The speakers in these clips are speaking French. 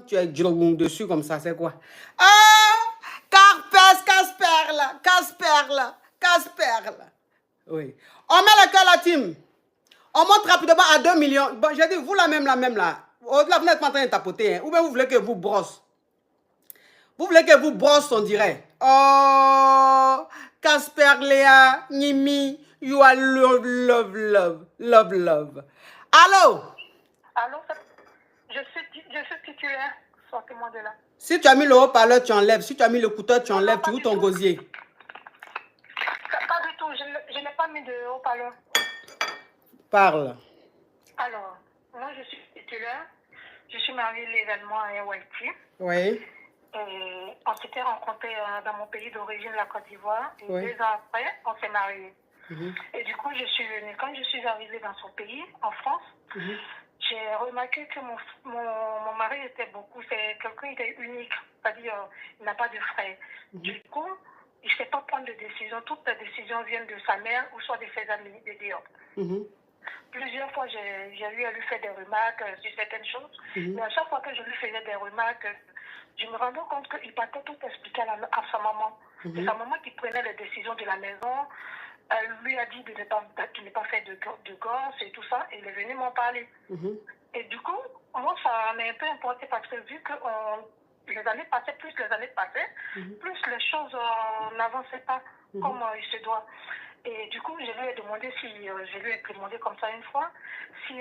Tu es dessus comme ça, c'est quoi? Ah! Carpes, casse-perle, casse-perle, casse-perle. Oui. On met le cœur la team. On monte rapidement à 2 millions. Bon, j'ai dit, vous la même là. Au-delà, vous n'êtes pas en train de tapoter. Hein. Ou bien vous voulez que vous brosse. Vous voulez que vous brosse, on dirait. Oh, Casper, Léa, Nimi, you are love, love, love, love, love. Allô? Allô? Je suis titulaire. Sortez-moi de là. Si tu as mis le haut-parleur, tu enlèves. Si tu as mis le couteau, tu enlèves. Tu ouvres ton gosier. Pas du tout. Je n'ai pas mis de haut-parleur. Parle. Alors, moi, je suis titulaire. Je suis mariée légalement à Haïti. Oui. Et on s'était rencontrés dans mon pays d'origine, la Côte d'Ivoire. Et Oui. 2 ans après, on s'est mariés. Et du coup, je suis venue. Quand je suis arrivée dans son pays, en France, j'ai remarqué que mon mari était beaucoup, c'est quelqu'un qui est unique, c'est-à-dire il n'a pas de frère. Du coup, il ne sait pas prendre de décision. Toutes les décisions viennent de sa mère ou soit de ses amis, de dehors. Plusieurs fois, j'ai eu à lui faire des remarques sur certaines choses, mais à chaque fois que je lui faisais des remarques, je me rendais compte qu'il partait tout expliquer à sa maman. C'est sa maman qui prenait les décisions de la maison. Elle lui a dit de ne pas faire de gosse et tout ça, et il est venu m'en parler. Et du coup, moi, ça m'a un peu importé parce que vu que les années passaient, plus les choses n'avançaient pas comme il se doit. Et du coup, je lui ai demandé je lui ai demandé comme ça une fois, si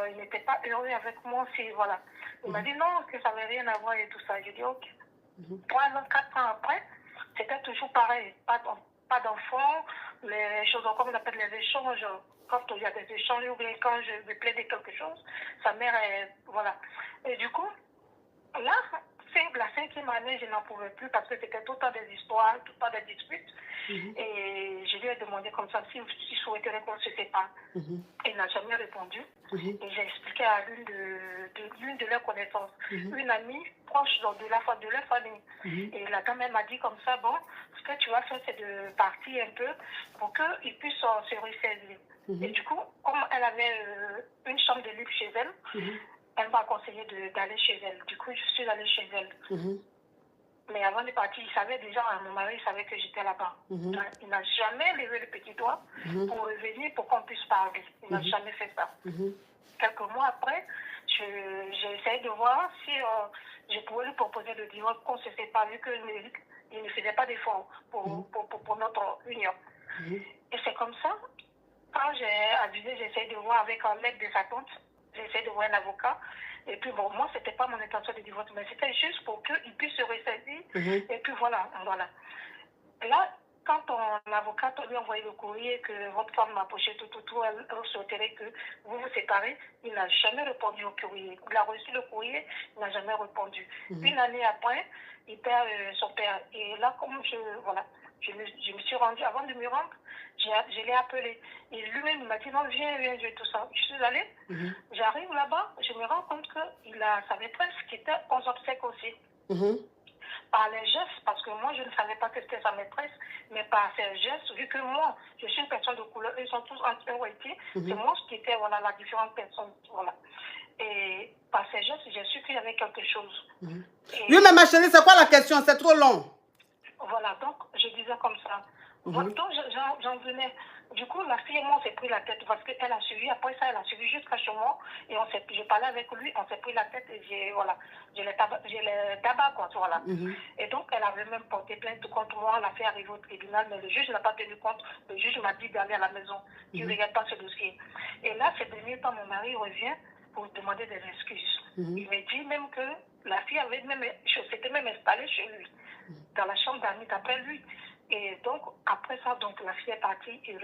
il n'était pas heureux avec moi, si voilà. Il m'a dit non, que ça n'avait rien à voir et tout ça. J'ai dit ok. 3 ans, 4 ans après, c'était toujours pareil, pas d'enfants, les choses, comme on appelle les échanges, quand il y a des échanges ou bien quand je me plaidais quelque chose, sa mère est, voilà. Et du coup, là, la 5e année, je n'en pouvais plus parce que c'était tout le temps des histoires, tout le temps des disputes. Et je lui ai demandé comme ça s'il souhaiterait qu'on se sépare. Il n'a jamais répondu. Et j'ai expliqué à l'une de leurs connaissances, une amie proche de leur famille. Et la dame, elle m'a dit comme ça, bon, ce que tu vas faire, c'est de partir un peu pour qu'ils puissent se ressaisir. Et du coup, comme elle avait une chambre de libre chez elle, elle m'a conseillé d'aller chez elle. Du coup, je suis allée chez elle. Mais avant de partir, il savait déjà, mon mari savait que j'étais là-bas. Il n'a jamais levé le petit doigt pour revenir, pour qu'on puisse parler. Il n'a jamais fait ça. Quelques mois après, j'ai essayé de voir si je pouvais lui proposer le divorce, qu'on se sépare, vu qu'il ne faisait pas d'efforts pour notre union. Et c'est comme ça, quand j'ai avisé, j'ai essayé de voir avec l'aide de sa tante, j'ai essayé de voir un avocat. Et puis bon, moi, c'était pas mon intention de divorce, mais c'était juste pour qu'il puisse se ressaisir. Et puis voilà. Là, quand ton avocat lui a envoyé le courrier que votre femme m'a approché elle souhaiterait que vous vous séparez, il n'a jamais répondu au courrier. Il a reçu le courrier, il n'a jamais répondu. Une année après, il perd son père. Et là, comme je me suis rendue, avant de me rendre, je l'ai appelé. Et lui-même, il m'a dit, non, viens, tout ça. Je suis allée, j'arrive là-bas, je me rends compte qu'il a sa maîtresse qui était aux obsèques aussi. Par les gestes, parce que moi, je ne savais pas que c'était sa maîtresse, mais par ses gestes, vu que moi, je suis une personne de couleur, ils sont tous anti-white, c'est moi qui était, la différente personne, Et par ses gestes, j'ai su qu'il y avait quelque chose. Oui, mais ma chérie, c'est quoi la question? C'est trop long. Voilà, donc, je disais comme ça. Donc, j'en venais. Du coup, la fille et moi, on s'est pris la tête parce qu'elle a suivi. Après ça, elle a suivi jusqu'à chez moi. Et j'ai parlé avec lui, on s'est pris la tête et j'ai les tabac, quoi, voilà. Et donc, elle avait même porté plainte contre moi. Elle a fait arriver au tribunal, mais le juge n'a pas tenu compte. Le juge m'a dit d'aller à la maison. Il ne regarde pas ce dossier. Et là, ces derniers temps, mon mari revient pour demander des excuses. Il me dit même que la fille s'était même installée chez lui, dans la chambre d'amis d'après lui. Et donc, après ça, la fille est partie et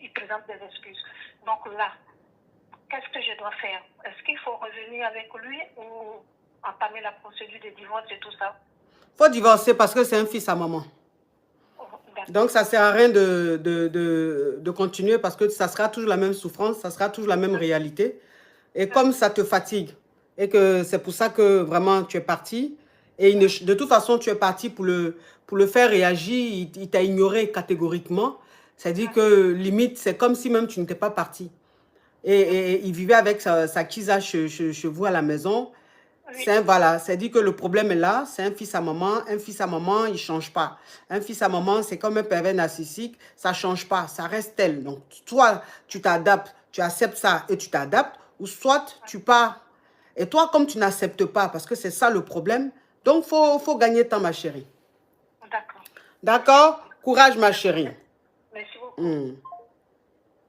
il présente des excuses. Donc là, qu'est-ce que je dois faire? Est-ce qu'il faut revenir avec lui ou entamer la procédure de divorce et tout ça? Il faut divorcer parce que c'est un fils à maman. Donc, ça ne sert à rien de continuer parce que ça sera toujours la même souffrance, ça sera toujours la même réalité. Et comme ça te fatigue, et que c'est pour ça que vraiment tu es parti, et de toute façon tu es parti pour le faire réagir, il t'a ignoré catégoriquement, c'est-à-dire que limite c'est comme si même tu n'étais pas parti. Et il vivait avec sa kisa chez vous à la maison, Oui. Voilà, c'est dit que le problème est là, c'est un fils à maman, il ne change pas. Un fils à maman, c'est comme un pervers narcissique, ça ne change pas, ça reste tel. Donc, soit tu t'adaptes, tu acceptes ça et tu t'adaptes, ou soit tu pars. Et toi, comme tu n'acceptes pas, parce que c'est ça le problème, donc faut gagner temps, ma chérie. D'accord. D'accord? Courage, ma chérie. Merci beaucoup.